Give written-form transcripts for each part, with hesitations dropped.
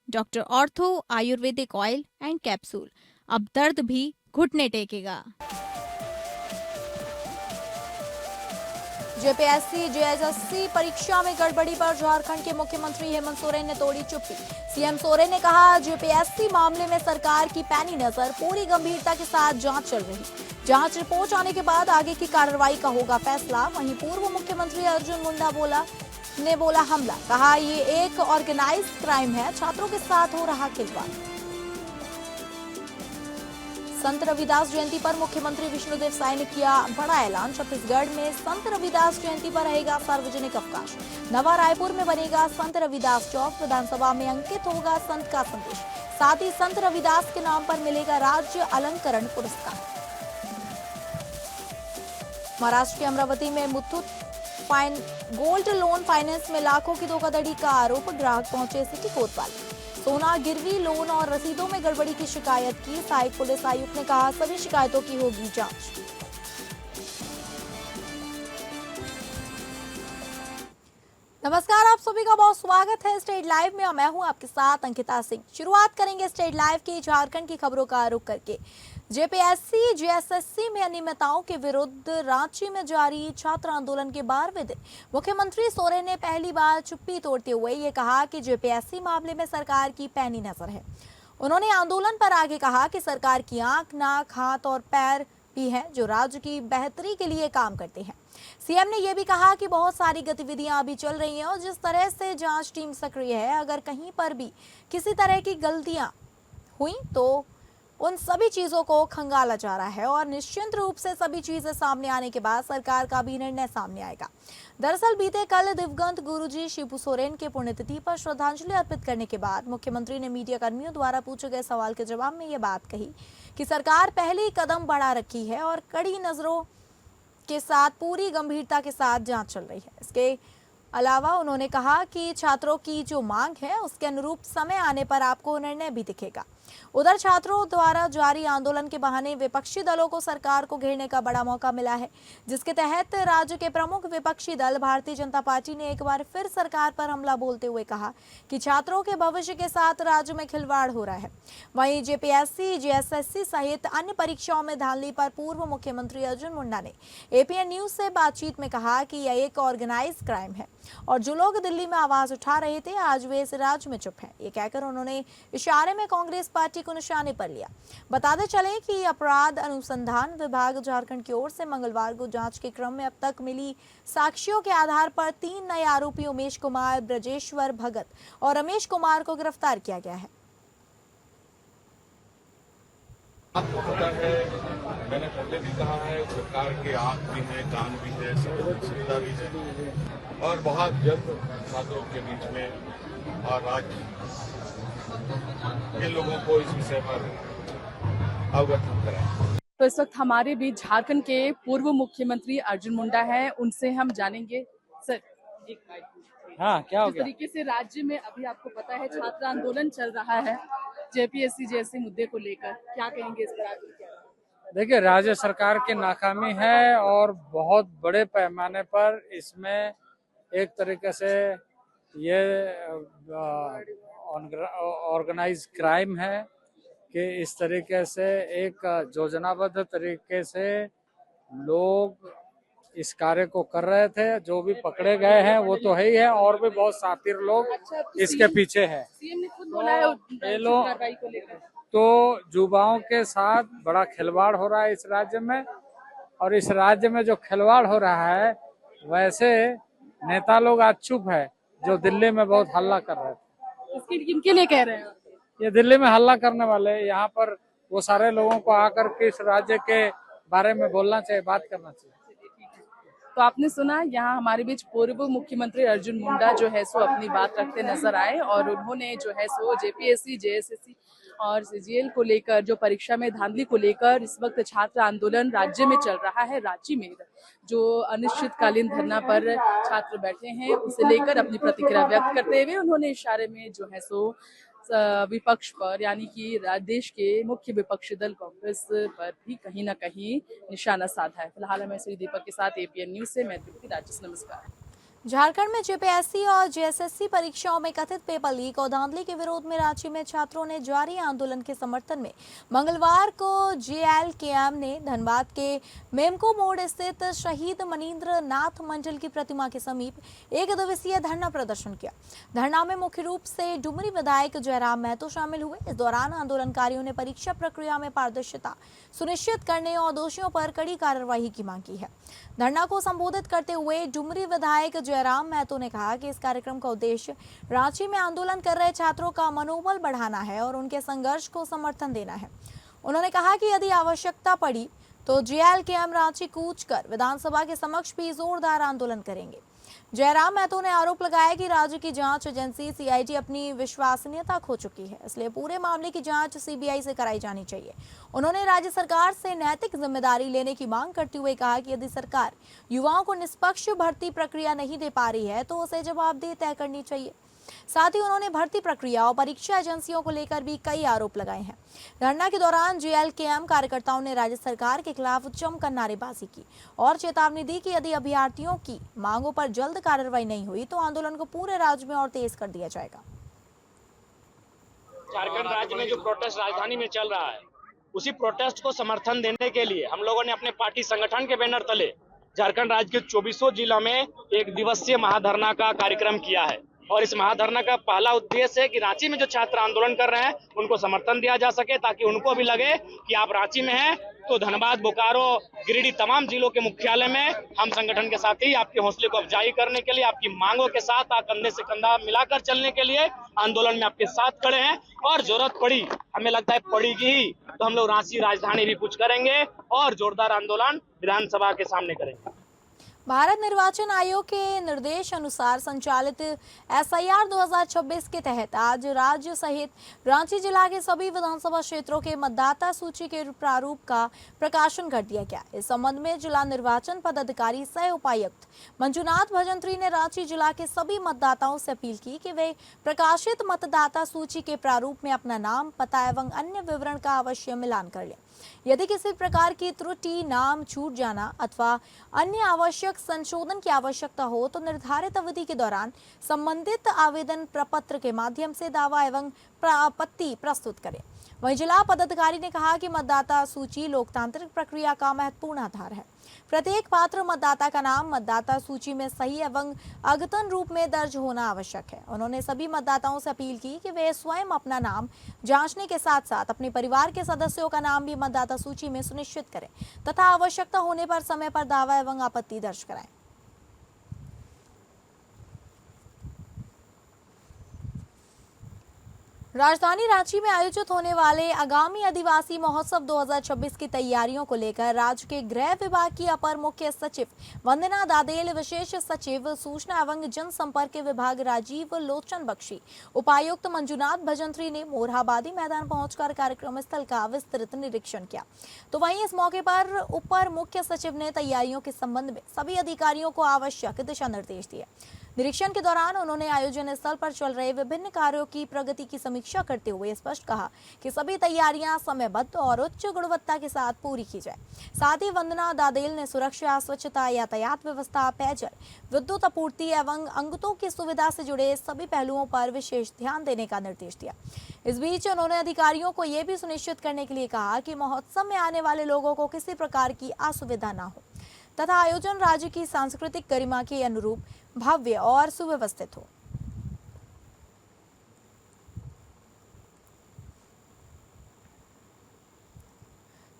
Doctor ortho Ayurvedic oil and capsule, अब दर्द भी घुटने टेकेगा। जेपीएससी जेएसएससी परीक्षा में गड़बड़ी पर झारखंड के मुख्यमंत्री हेमंत सोरेन ने तोड़ी चुप्पी। सीएम सोरेन ने कहा, जेपीएससी मामले में सरकार की पैनी नजर, पूरी गंभीरता के साथ जांच चल रही। जांच रिपोर्ट आने के बाद आगे की कार्रवाई का होगा फैसला। वहीं पूर्व मुख्यमंत्री अर्जुन मुंडा बोला हमला, कहा ये एक ऑर्गेनाइज्ड क्राइम है, छात्रों के साथ हो रहा खिलवाड़। संत रविदास जयंती पर मुख्यमंत्री विष्णुदेव साय ने किया बड़ा ऐलान। छत्तीसगढ़ में संत रविदास जयंती पर रहेगा सार्वजनिक अवकाश। नवा रायपुर में बनेगा संत रविदास चौक। विधानसभा में अंकित होगा संत का संदेश। साथ ही संत रविदास के नाम पर मिलेगा राज्य अलंकरण पुरस्कार। महाराष्ट्र के अमरावती में मुथूट गोल्ड लोन फाइनेंस में लाखों की धोखाधड़ी का आरोप। ग्राहक पहुंचे सिटी कोतवाल। सोना गिरवी, लोन और रसीदों में गड़बड़ी की शिकायत की। सहायक पुलिस आयुक्त ने कहा, सभी शिकायतों की होगी जांच। नमस्कार, आप सभी का बहुत स्वागत है स्टेट लाइव में। मैं हूं आपके साथ अंकिता सिंह। शुरुआत करेंगे स्टेट लाइव की झारखंड की खबरों का रुख करके। जेपीएससी जेएसएससी में अनियमितताओं के विरुद्ध रांची में जारी छात्र आंदोलन के 12वें दिन मुख्यमंत्री सोरेन ने पहली बार चुप्पी तोड़ते हुए ये कहा कि जेपीएससी मामले में सरकार की पैनी नजर है। उन्होंने आंदोलन पर आगे कहा कि सरकार की आंख, नाक, हाथ और पैर भी हैं जो राज्य की बेहतरी के लिए काम करते हैं। सीएम ने यह भी कहा कि बहुत सारी गतिविधियां अभी चल रही हैं और जिस तरह से जांच टीम सक्रिय है, अगर कहीं पर भी किसी तरह की गलतियां हुई तो उन सभी चीजों को खंगाला जा रहा है और निश्चित रूप से सभी चीजें सामने आने के बाद सरकार का भी निर्णय सामने आएगा। दरअसल बीते कल दिवंगत गुरुजी शिबू सोरेन के पुण्यतिथि पर श्रद्धांजलि अर्पित करने के बाद मुख्यमंत्री ने मीडिया कर्मियों द्वारा पूछे गए सवाल के जवाब में ये बात कही कि सरकार पहले कदम बढ़ा रखी है और कड़ी नजरों के साथ पूरी गंभीरता के साथ जांच चल रही है। इसके अलावा उन्होंने कहा कि छात्रों की जो मांग है उसके अनुरूप समय आने पर आपको निर्णय भी दिखेगा। उधर छात्रों द्वारा जारी आंदोलन के बहाने विपक्षी दलों को सरकार को घेरने का बड़ा मौका मिला है, जिसके तहत राज्य के प्रमुख विपक्षी दल भारतीय जनता पार्टी ने एक बार फिर सरकार पर हमला बोलते हुए कहा कि छात्रों के भविष्य के साथ राज्य में खिलवाड़ हो रहा है। वहीं जेपीएससी जेएसएससी सहित अन्य परीक्षाओं में धांधली पर पूर्व मुख्यमंत्री अर्जुन मुंडा ने एपीएन न्यूज से बातचीत में कहा कि यह एक ऑर्गेनाइज्ड क्राइम है और जो लोग दिल्ली में आवाज उठा रहे थे आज वे इस राज्य में चुप हैं। ये कहकर उन्होंने इशारे में कांग्रेस पार्टी को निशाने पर लिया। बताते चले कि अपराध अनुसंधान विभाग झारखंड की ओर से मंगलवार को जांच के क्रम में अब तक मिली साक्ष्यों के आधार पर 3 नए आरोपी उमेश कुमार, ब्रजेश्वर भगत और रमेश कुमार को गिरफ्तार किया गया है। आपको पता है, मैंने पहले भी कहा है, सरकार के आंख भी है, कान भी है, सुविधा भी है और बहुत जल्द छात्रों के बीच में और राज्य के लोगों को इस विषय पर अवगत कराएं। तो इस वक्त हमारे बीच झारखंड के पूर्व मुख्यमंत्री अर्जुन मुंडा है, उनसे हम जानेंगे। सर, हाँ, क्या हो जिस गया? तरीके से राज्य में अभी आपको पता है छात्र आंदोलन चल रहा है जेपीएससी जैसे मुद्दे को लेकर, क्या कहेंगे इस पर? देखिए, राज्य सरकार की नाकामी है और बहुत बड़े पैमाने पर इसमें एक तरीके से ये ऑर्गेनाइज क्राइम है कि इस तरीके से एक योजनाबद्ध तरीके से लोग इस कार्य को कर रहे थे। जो भी पकड़े गए हैं वो तो है ही है और भी बहुत साथी लोग इसके पीछे है। सीएम ने खुद बोला है ये लोग कार्रवाई को लेकर तो युवाओं के साथ बड़ा खिलवाड़ हो रहा है इस राज्य में और इस राज्य में जो खिलवाड़ हो रहा है वैसे नेता लोग आज चुप है जो दिल्ली में बहुत हल्ला कर रहे थे। इसके किनके लिए कह रहे हैं? ये दिल्ली में हल्ला करने वाले यहाँ पर वो सारे लोगों को आकर के इस राज्य के बारे में बोलना चाहिए, बात करना चाहिए। तो आपने सुना, यहाँ हमारे बीच पूर्व मुख्यमंत्री अर्जुन मुंडा जो है सो अपनी बात रखते नजर आए और उन्होंने जो है सो जेपीएससी जेएसएससी और सीजीएल को लेकर, जो परीक्षा में धांधली को लेकर इस वक्त छात्र आंदोलन राज्य में चल रहा है, रांची में जो अनिश्चितकालीन धरना पर छात्र बैठे हैं उसे लेकर अपनी प्रतिक्रिया व्यक्त करते हुए उन्होंने इशारे में जो है सो विपक्ष पर, यानी कि देश के मुख्य विपक्षी दल कांग्रेस पर भी कहीं ना कहीं निशाना साधा है। फिलहाल मैं श्री दीपक के साथ एपीएन न्यूज से मैं तृप्ति राजेश, नमस्कार। झारखंड में जेपीएससी और जेएसएससी परीक्षाओं में कथित पेपर लीक और धांधली के विरोध में रांची में छात्रों ने जारी आंदोलन के समर्थन में मंगलवार को जेएलकेएम ने धनबाद के मेमको मोड़ स्थित शहीद मनींद्र नाथ मंडल की प्रतिमा के समीप एक दिवसीय धरना प्रदर्शन किया। धरना में मुख्य रूप से डुमरी विधायक जयराम महतो शामिल हुए। इस दौरान आंदोलनकारियों ने परीक्षा प्रक्रिया में पारदर्शिता सुनिश्चित करने और दोषियों पर कड़ी कार्रवाई की मांग की है। धरना को संबोधित करते हुए डुमरी विधायक जयराम महतो ने कहा कि इस कार्यक्रम का उद्देश्य रांची में आंदोलन कर रहे छात्रों का मनोबल बढ़ाना है और उनके संघर्ष को समर्थन देना है। उन्होंने कहा कि यदि आवश्यकता पड़ी तो जेएलकेएम रांची कूच कर विधानसभा के समक्ष भी जोरदार आंदोलन करेंगे। जयराम महतो ने आरोप लगाया कि राज्य की जांच एजेंसी सीआईडी अपनी विश्वसनीयता खो चुकी है, इसलिए पूरे मामले की जांच सीबीआई से कराई जानी चाहिए। उन्होंने राज्य सरकार से नैतिक जिम्मेदारी लेने की मांग करते हुए कहा कि यदि सरकार युवाओं को निष्पक्ष भर्ती प्रक्रिया नहीं दे पा रही है तो उसे जवाबदेही तय करनी चाहिए। साथ ही उन्होंने भर्ती प्रक्रिया और परीक्षा एजेंसियों को लेकर भी कई आरोप लगाए हैं। धरना के दौरान जेएलकेएम कार्यकर्ताओं ने राज्य सरकार के खिलाफ जमकर नारेबाजी की और चेतावनी दी कि यदि अभ्यर्थियों की मांगों पर जल्द कार्रवाई नहीं हुई तो आंदोलन को पूरे राज्य में और तेज कर दिया जाएगा। झारखंड राज्य में जो प्रोटेस्ट राजधानी में चल रहा है, उसी प्रोटेस्ट को समर्थन देने के लिए हम लोगों ने अपने पार्टी संगठन के बैनर तले झारखंड राज्य के 24 जिलों में एक दिवसीय महाधरना का कार्यक्रम किया है। और इस महाधरना का पहला उद्देश्य है कि रांची में जो छात्र आंदोलन कर रहे हैं उनको समर्थन दिया जा सके, ताकि उनको भी लगे कि आप रांची में हैं तो धनबाद, बोकारो, गिरिडीह तमाम जिलों के मुख्यालय में हम संगठन के साथ ही आपके हौसले को अफजाई करने के लिए, आपकी मांगों के साथ कंधे से कंधा मिलाकर चलने के लिए आंदोलन में आपके साथ खड़े हैं। और जरूरत पड़ी, हमें लगता है पड़ेगी ही, तो हम लोग रांची राजधानी भी कुछ करेंगे और जोरदार आंदोलन विधानसभा के सामने करेंगे। भारत निर्वाचन आयोग के निर्देश अनुसार संचालित एसआईआर 2026 के तहत आज राज्य सहित रांची जिला के सभी विधानसभा क्षेत्रों के मतदाता सूची के प्रारूप का प्रकाशन कर दिया गया। इस संबंध में जिला निर्वाचन पदाधिकारी सह उपायुक्त मंजुनाथ भजंत्री ने रांची जिला के सभी मतदाताओं से अपील की कि वे प्रकाशित मतदाता सूची के प्रारूप में अपना नाम, पता एवं अन्य विवरण का अवश्य मिलान कर लें। यदि किसी प्रकार की त्रुटि, नाम छूट जाना अथवा अन्य आवश्यक संशोधन की आवश्यकता हो तो निर्धारित अवधि के दौरान संबंधित आवेदन प्रपत्र के माध्यम से दावा एवं आपत्ति प्रस्तुत करें। वहीं जिला पदाधिकारी ने कहा कि मतदाता सूची लोकतांत्रिक प्रक्रिया का महत्वपूर्ण आधार है। प्रत्येक पात्र मतदाता का नाम मतदाता सूची में सही एवं अद्यतन रूप में दर्ज होना आवश्यक है। उन्होंने सभी मतदाताओं से अपील की कि वे स्वयं अपना नाम जांचने के साथ साथ अपने परिवार के सदस्यों का नाम भी मतदाता सूची में सुनिश्चित करें तथा आवश्यकता होने पर समय पर दावा एवं आपत्ति दर्ज कराएं। राजधानी रांची में आयोजित होने वाले आगामी आदिवासी महोत्सव 2026 की तैयारियों को लेकर राज्य के गृह विभाग की अपर मुख्य सचिव वंदना दादेल, विशेष सचिव सूचना एवं जनसंपर्क विभाग राजीव लोचन बख्शी, उपायुक्त मंजुनाथ भजंत्री ने मोरहाबादी मैदान पहुंचकर कार्यक्रम स्थल का विस्तृत निरीक्षण किया। तो वहीं इस मौके पर अपर मुख्य सचिव ने तैयारियों के संबंध में सभी अधिकारियों को आवश्यक दिशा निर्देश दिए। निरीक्षण के दौरान उन्होंने आयोजन स्थल पर चल रहे विभिन्न कार्यों की प्रगति की समीक्षा करते हुए स्पष्ट कहा कि सभी तैयारियां समयबद्ध और उच्च गुणवत्ता के साथ पूरी की जाए। साथ ही वंदना दादेल ने सुरक्षा, स्वच्छता, यातायात व्यवस्था, पेयजल, विद्युत आपूर्ति एवं अंगतों की सुविधा से जुड़े सभी पहलुओं पर विशेष ध्यान देने का निर्देश दिया। इस बीच उन्होंने अधिकारियों को यह भी सुनिश्चित करने के लिए कहा कि महोत्सव में आने वाले लोगों को किसी प्रकार की असुविधा न हो तथा आयोजन राज्य की सांस्कृतिक गरिमा के अनुरूप भव्य और सुव्यवस्थित हो।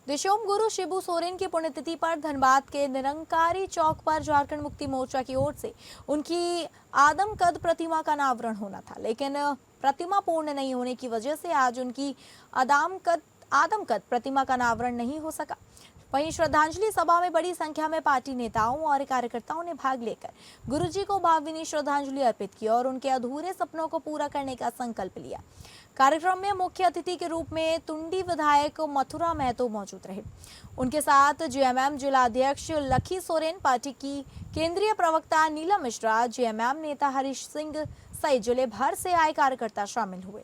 दिशोम गुरु शिबू सोरेन की पुण्यतिथि पर धनबाद के निरंकारी चौक पर झारखंड मुक्ति मोर्चा की ओर से उनकी आदमकद प्रतिमा का अनावरण होना था, लेकिन प्रतिमा पूर्ण नहीं होने की वजह से आज उनकी आदमकद प्रतिमा का अनावरण नहीं हो सका। वहीं श्रद्धांजलि सभा में बड़ी संख्या में पार्टी नेताओं और कार्यकर्ताओं ने भाग लेकर गुरुजी को भावभीनी श्रद्धांजलि अर्पित की और उनके अधूरे सपनों को पूरा करने का संकल्प लिया। कार्यक्रम में मुख्य अतिथि के रूप में तुंडी विधायक मथुरा महतो मौजूद रहे। उनके साथ जेएमएम जिला अध्यक्ष लखी सोरेन, पार्टी की केंद्रीय प्रवक्ता नीलम मिश्रा, जेएमएम नेता हरीश सिंह सहित जिले भर से आए कार्यकर्ता शामिल हुए।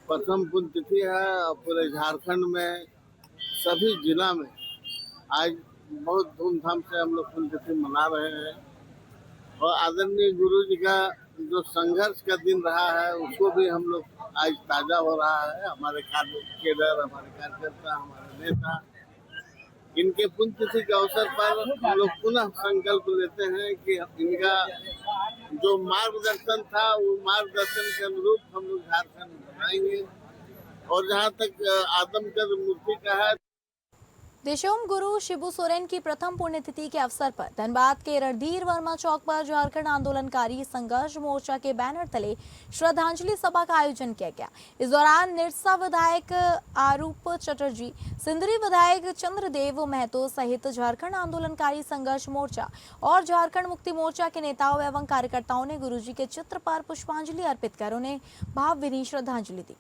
प्रथम पुण्यतिथि है और पूरे झारखंड में सभी जिला में आज बहुत धूमधाम से हम लोग पुण्यतिथि मना रहे हैं और आदरणीय गुरु जी का जो संघर्ष का दिन रहा है उसको भी हम लोग आज ताजा हो रहा है। हमारे केडर, हमारे कार्यकर्ता, हमारे नेता, इनके पुण्यतिथि के अवसर पर हम लोग पुनः संकल्प लेते हैं कि इनका जो मार्गदर्शन था वो मार्गदर्शन के अनुरूप हम लोग झारखंड बनाएंगे। और जहाँ तक आदमकद मूर्ति का है, देशोम गुरु शिबू सोरेन की प्रथम पुण्यतिथि के अवसर पर धनबाद के रणधीर वर्मा चौक पर झारखंड आंदोलनकारी संघर्ष मोर्चा के बैनर तले श्रद्धांजलि सभा का आयोजन किया गया। इस दौरान निरसा विधायक आरूप चटर्जी, सिंदरी विधायक चंद्रदेव महतो सहित झारखंड आंदोलनकारी संघर्ष मोर्चा और झारखंड मुक्ति मोर्चा के नेताओं एवं कार्यकर्ताओं ने गुरुजी के चित्र पर पुष्पांजलि अर्पित कर उन्हें भावभीनी श्रद्धांजलि दी।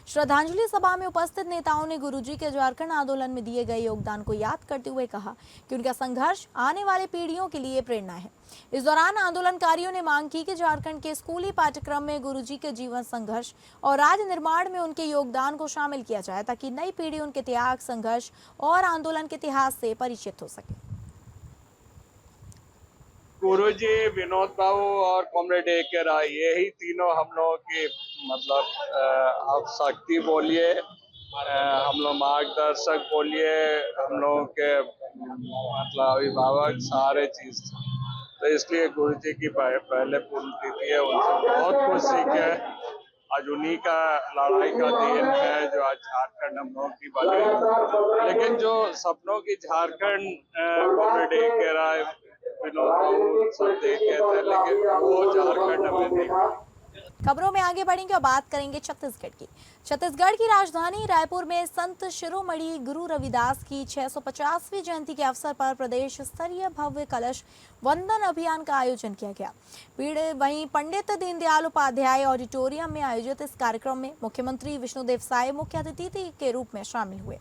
श्रद्धांजलि सभा में उपस्थित नेताओं ने गुरुजी के झारखंड आंदोलन में दिए गए योगदान को याद करते हुए कहा कि उनका संघर्ष आने वाले पीढ़ियों के लिए प्रेरणा है। इस दौरान आंदोलनकारियों ने मांग की कि झारखंड के स्कूली पाठ्यक्रम में गुरुजी के जीवन संघर्ष और राज्य निर्माण में उनके योगदान को शामिल किया जाए ताकि नई पीढ़ी उनके त्याग, संघर्ष और आंदोलन के इतिहास से परिचित हो सके। गुरुजी, विनोद बाबू और कॉमरेड ए.के. राय, यही तीनों हम लोगों की मतलब आप शक्ति बोलिए, हम लोग मार्गदर्शक बोलिए, हम लोगों के मतलब अभिभावक, सारे चीज। तो इसलिए गुरुजी की पहले पुण्यतिथि है, उनसे बहुत कुछ सीखे। आज उन्हीं का लड़ाई का दिन है जो आज झारखंड हम लोगों की बने। लेकिन जो सपनों की झारखंड कॉमरेड ए.के. राय, विनोद सब देखे थे, लेकिन वो झारखंड हमें नहीं। खबरों में आगे बढ़ेंगे और बात करेंगे छत्तीसगढ़ की। छत्तीसगढ़ की राजधानी रायपुर में संत शिरोमणि गुरु रविदास की 650वीं जयंती के अवसर पर प्रदेश स्तरीय भव्य कलश वंदन अभियान का आयोजन किया गया। वहीं पंडित दीनदयाल उपाध्याय ऑडिटोरियम में आयोजित इस कार्यक्रम में मुख्यमंत्री विष्णुदेव साय मुख्य अतिथि के रूप में शामिल हुए।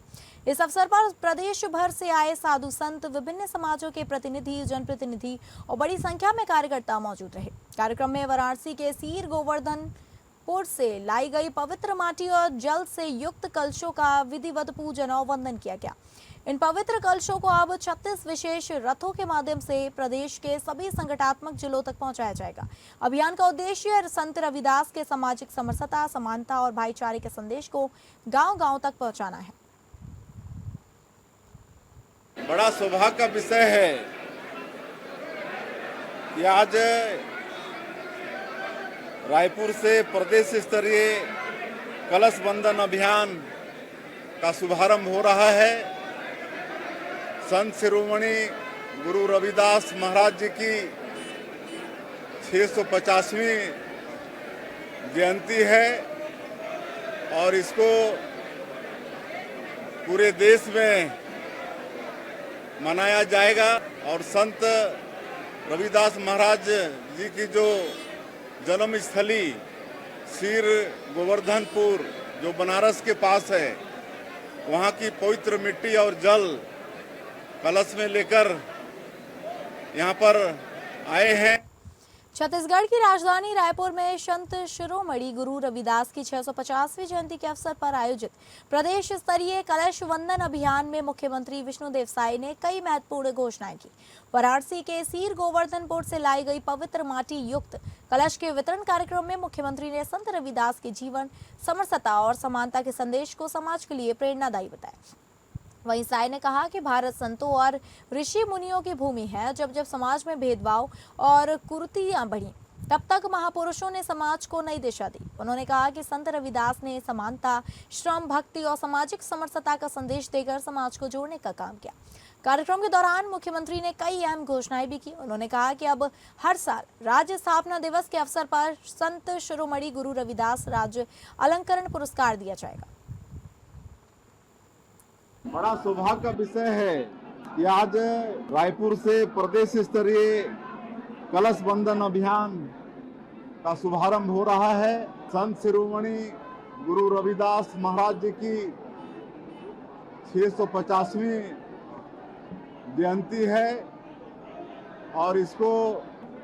इस अवसर पर प्रदेश भर से आए साधु संत, विभिन्न समाजों के प्रतिनिधि, जनप्रतिनिधि और बड़ी संख्या में कार्यकर्ता मौजूद रहे। कार्यक्रम में वाराणसी के सीर गोवर्धनपुर से लाई गई पवित्र माटी और जल से युक्त कलशों का विधिवत पूजन और वंदन किया गया। इन पवित्र कलशों को अब 36 विशेष रथों के माध्यम से प्रदेश के सभी संगठनात्मक जिलों तक पहुंचाया जाएगा। अभियान का उद्देश्य संत रविदास के सामाजिक समरसता, समानता और भाईचारे के संदेश को गांव-गांव तक पहुंचाना है। बड़ा सौभाग्य का विषय है कि आज रायपुर से प्रदेश स्तरीय कलश बंधन अभियान का शुभारंभ हो रहा है। संत शिरोमणि गुरु रविदास महाराज जी की 650वीं जयंती है और इसको पूरे देश में मनाया जाएगा। और संत रविदास महाराज जी की जो जन्म स्थली सीर गोवर्धनपुर जो बनारस के पास है, वहाँ की पवित्र मिट्टी और जल कलश में लेकर यहाँ पर आए हैं। छत्तीसगढ़ की राजधानी रायपुर में संत शिरोमणि गुरु रविदास की 650वीं जयंती के अवसर पर आयोजित प्रदेश स्तरीय कलश वंदन अभियान में मुख्यमंत्री विष्णुदेव साय ने कई महत्वपूर्ण घोषणाएं की। वाराणसी के सीर गोवर्धनपुर से लाई गई पवित्र माटी युक्त कलश के वितरण कार्यक्रम में मुख्यमंत्री ने संत रविदास के जीवन, समरसता और समानता के संदेश को समाज के लिए प्रेरणादायी बताया। वहीं साय ने कहा कि भारत संतों और ऋषि मुनियों की भूमि है। जब जब समाज में भेदभाव और कुरीतियां बढ़ी, तब तक महापुरुषों ने समाज को नई दिशा दी। उन्होंने कहा कि संत रविदास ने समानता, श्रम, भक्ति और सामाजिक समरसता का संदेश देकर समाज को जोड़ने का काम किया। कार्यक्रम के दौरान मुख्यमंत्री ने कई अहम घोषणाएं भी की। उन्होंने कहा कि अब हर साल राज्य स्थापना दिवस के अवसर पर संत शिरोमणि गुरु रविदास राज्य अलंकरण पुरस्कार दिया जाएगा। बड़ा सौभाग्य का विषय है कि आज रायपुर से प्रदेश स्तरीय कलश बंधन अभियान का शुभारंभ हो रहा है। संत शिरोमणि गुरु रविदास महाराज जी की 650वीं जयंती है और इसको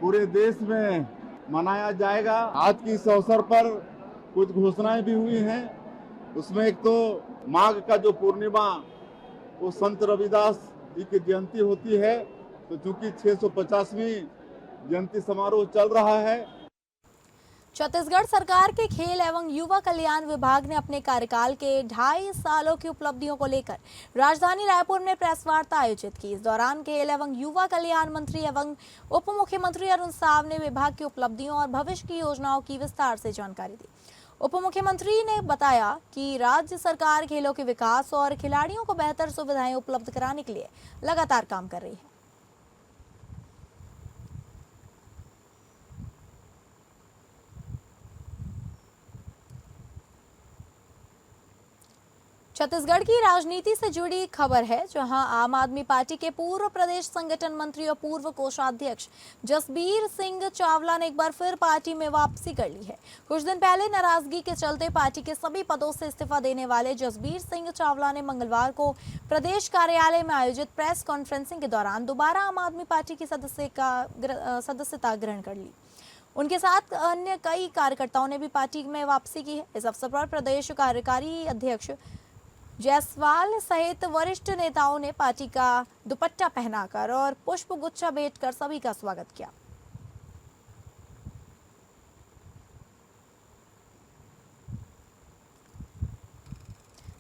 पूरे देश में मनाया जाएगा। आज की इस अवसर पर कुछ घोषणाएं भी हुई हैं। उसमें एक तो माघ का जो पूर्णिमा वो संत रविदास जी की जयंती होती है, तो चूंकि 650वीं जयंती समारोह चल रहा है, छत्तीसगढ़ सरकार के खेल एवं युवा कल्याण विभाग ने अपने कार्यकाल के 2.5 सालों की उपलब्धियों को लेकर राजधानी रायपुर में प्रेस वार्ता आयोजित की। इस दौरान खेल एवं युवा कल्याण मंत्री एवं उप मुख्यमंत्री अरुण साव ने विभाग की उपलब्धियों और भविष्य की योजनाओं की विस्तार से जानकारी दी। उप मुख्यमंत्री ने बताया कि राज्य सरकार खेलों के विकास और खिलाड़ियों को बेहतर सुविधाएं उपलब्ध कराने के लिए लगातार काम कर रही है। छत्तीसगढ़ की राजनीति से जुड़ी खबर है, जहां आम आदमी पार्टी के पूर्व प्रदेश संगठन मंत्री और पूर्व कोषाध्यक्ष जसबीर सिंह चावला ने एक बार फिर पार्टी में वापसी कर ली है। कुछ दिन पहले नाराजगी के चलते पार्टी के सभी पदों से इस्तीफा देने वाले जसबीर सिंह चावला ने मंगलवार को प्रदेश कार्यालय में आयोजित प्रेस कॉन्फ्रेंसिंग के दौरान दोबारा आम आदमी पार्टी की सदस्यता ग्रहण कर ली। उनके साथ अन्य कई कार्यकर्ताओं ने भी पार्टी में वापसी की है। इस अवसर पर प्रदेश कार्यकारी अध्यक्ष जायसवाल सहित वरिष्ठ नेताओं ने पार्टी का दुपट्टा पहनाकर और पुष्प गुच्छा भेंट कर सभी का स्वागत किया।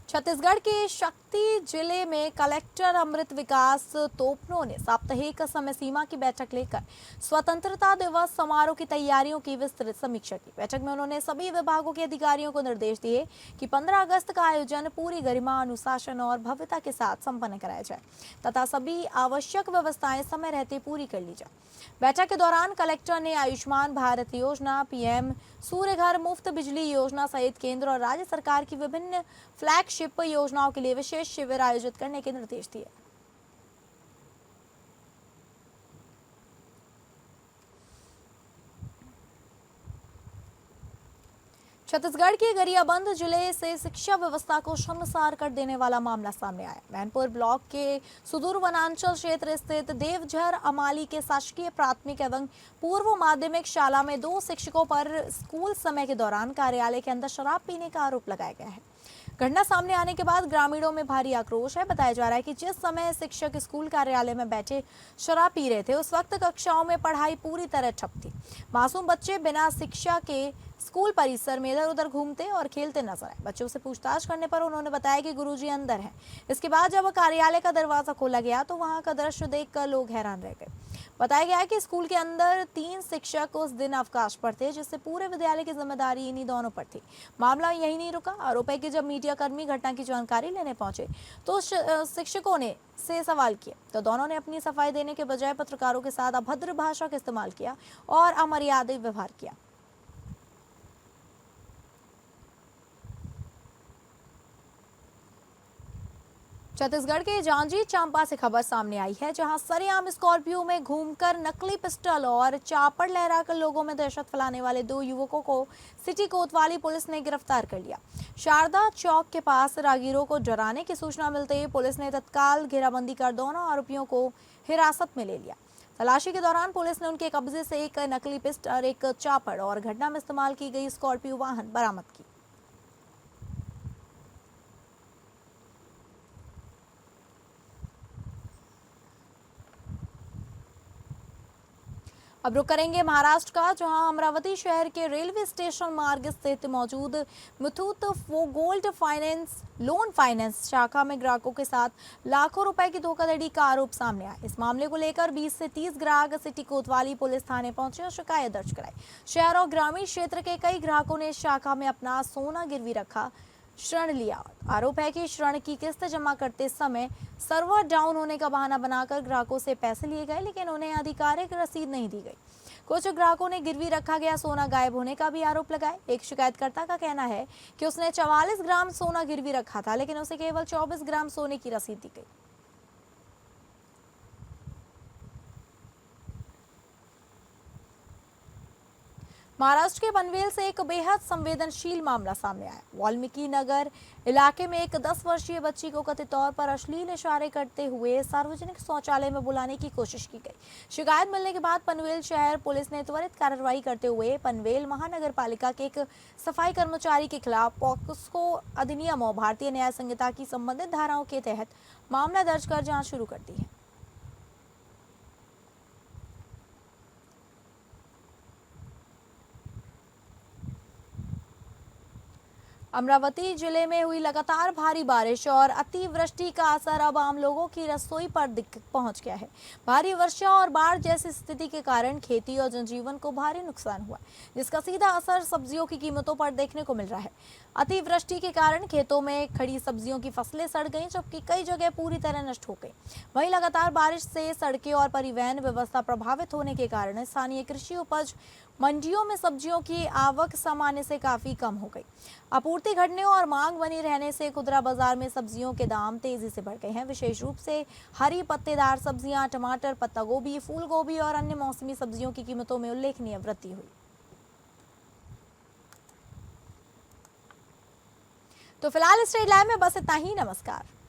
छत्तीसगढ़ के शक्ति जिले में कलेक्टर अमृत विकास तोपनो ने साप्ताहिक समय सीमा की बैठक लेकर स्वतंत्रता दिवस समारोह की तैयारियों की विस्तृत समीक्षा की। बैठक में उन्होंने सभी विभागों के अधिकारियों को निर्देश दिए कि 15 अगस्त का आयोजन पूरी गरिमा, अनुशासन और भव्यता के साथ संपन्न कराया जाए तथा सभी आवश्यक व्यवस्थाएं समय रहते पूरी कर ली जाए। बैठक के दौरान कलेक्टर ने आयुष्मान भारत योजना, पीएम सूर्य घर मुफ्त बिजली योजना सहित केंद्र और राज्य सरकार की विभिन्न फ्लैगशिप योजनाओं के लिए विशेष शिविर आयोजित करने के निर्देश दिए। छत्तीसगढ़ के गरियाबंद जिले से शिक्षा व्यवस्था को शर्मसार कर देने वाला मामला सामने आया। मैनपुर ब्लॉक के सुदूर वनांचल क्षेत्र स्थित देवझर अमाली के शासकीय प्राथमिक एवं पूर्व माध्यमिक शाला में 2 शिक्षकों पर स्कूल समय के दौरान कार्यालय के अंदर शराब पीने का आरोप लगाया गया है। घटना सामने आने के बाद ग्रामीणों में भारी आक्रोश है। बताया जा रहा है कि जिस समय शिक्षक स्कूल कार्यालय में बैठे शराब पी रहे थे, उस वक्त कक्षाओं में पढ़ाई पूरी तरह ठप थी। मासूम बच्चे बिना शिक्षा के स्कूल परिसर में इधर उधर घूमते और खेलते नजर आए। बच्चों से पूछताछ करने पर उन्होंने बताया कि गुरुजी अंदर हैं। इसके बाद जब कार्यालय का दरवाजा खोला गया तो वहां का दृश्य देखकर लोग हैरान रह गए। बताया गया है कि स्कूल के अंदर 3 शिक्षक उस दिन अवकाश पर थे, जिससे पूरे विद्यालय की जिम्मेदारी इन्हीं दोनों पर थी। मामला यही नहीं रुका। आरोप है कि जब मीडिया कर्मी घटना की जानकारी लेने पहुंचे तो शिक्षकों ने से सवाल किए, तो दोनों ने अपनी सफाई देने के बजाय पत्रकारों के साथ अभद्र भाषा का इस्तेमाल किया और अमर्यादित व्यवहार किया। छत्तीसगढ़ के जांजगीर चांपा से खबर सामने आई है, जहां सरेआम स्कॉर्पियो में घूमकर नकली पिस्टल और चापड़ लहराकर लोगों में दहशत फैलाने वाले 2 युवकों को सिटी कोतवाली पुलिस ने गिरफ्तार कर लिया। शारदा चौक के पास राहगीरों को डराने की सूचना मिलते ही पुलिस ने तत्काल घेराबंदी कर दोनों आरोपियों को हिरासत में ले लिया। तलाशी के दौरान पुलिस ने उनके कब्जे से एक नकली पिस्टल, एक चापड़ और घटना में इस्तेमाल की गई स्कॉर्पियो वाहन बरामद की। अब रुक करेंगे महाराष्ट्र का, जहां अमरावती शहर के रेलवे स्टेशन मार्ग स्थित मौजूद Muthoot gold finance loan finance शाखा में ग्राहकों के साथ लाखों रुपए की धोखाधड़ी का आरोप सामने आया। इस मामले को लेकर 20 से 30 ग्राहक सिटी कोतवाली पुलिस थाने पहुंचे और शिकायत दर्ज कराई। शहर और ग्रामीण क्षेत्र के कई ग्राहकों ने इस शाखा में अपना सोना गिरवी रखा, ऋण लिया। आरोप है कि ऋण की किस्त जमा करते समय सर्वर डाउन होने का बहाना बनाकर ग्राहकों से पैसे लिए गए, लेकिन उन्हें आधिकारिक रसीद नहीं दी गई। कुछ ग्राहकों ने गिरवी रखा गया सोना गायब होने का भी आरोप लगाया। एक शिकायतकर्ता का कहना है कि उसने 44 ग्राम सोना गिरवी रखा था, लेकिन उसे केवल 24 ग्राम सोने की रसीद दी गई। महाराष्ट्र के पनवेल से एक बेहद संवेदनशील मामला सामने आया। वाल्मीकि नगर इलाके में एक 10 वर्षीय बच्ची को कथित तौर पर अश्लील इशारे करते हुए सार्वजनिक शौचालय में बुलाने की कोशिश की गई। शिकायत मिलने के बाद पनवेल शहर पुलिस ने त्वरित कार्रवाई करते हुए पनवेल महानगर पालिका के एक सफाई कर्मचारी के खिलाफ पॉक्सो अधिनियम और भारतीय न्याय संहिता की संबंधित धाराओं के तहत मामला दर्ज कर जांच शुरू कर दी है। अमरावती जिले में हुई लगातार भारी बारिश और अतिवृष्टि का असर अब आम लोगों की रसोई पर पहुंच गया है। भारी वर्षा और बाढ़ जैसी स्थिति के कारण खेती और जनजीवन को भारी नुकसान हुआ, जिसका सीधा असर सब्जियों की कीमतों पर देखने को मिल रहा है। अतिवृष्टि के कारण खेतों में खड़ी सब्जियों की फसलें सड़ गईं, जबकि कई जगह पूरी तरह नष्ट हो गई। वहीं लगातार बारिश से सड़कें और परिवहन व्यवस्था प्रभावित होने के कारण स्थानीय कृषि उपज मंडियों में सब्जियों की आवक सामान्य से काफी कम हो गई। आपूर्ति घटने और मांग बनी रहने से खुदरा बाजार में सब्जियों के दाम तेजी से बढ़ गए हैं। विशेष रूप से हरी पत्तेदार सब्जियां, टमाटर, पत्ता गोभी, फूल गोभी और अन्य मौसमी सब्जियों की कीमतों में उल्लेखनीय वृद्धि हुई। तो फिलहाल स्टेट लाइव में बस इतना ही। नमस्कार।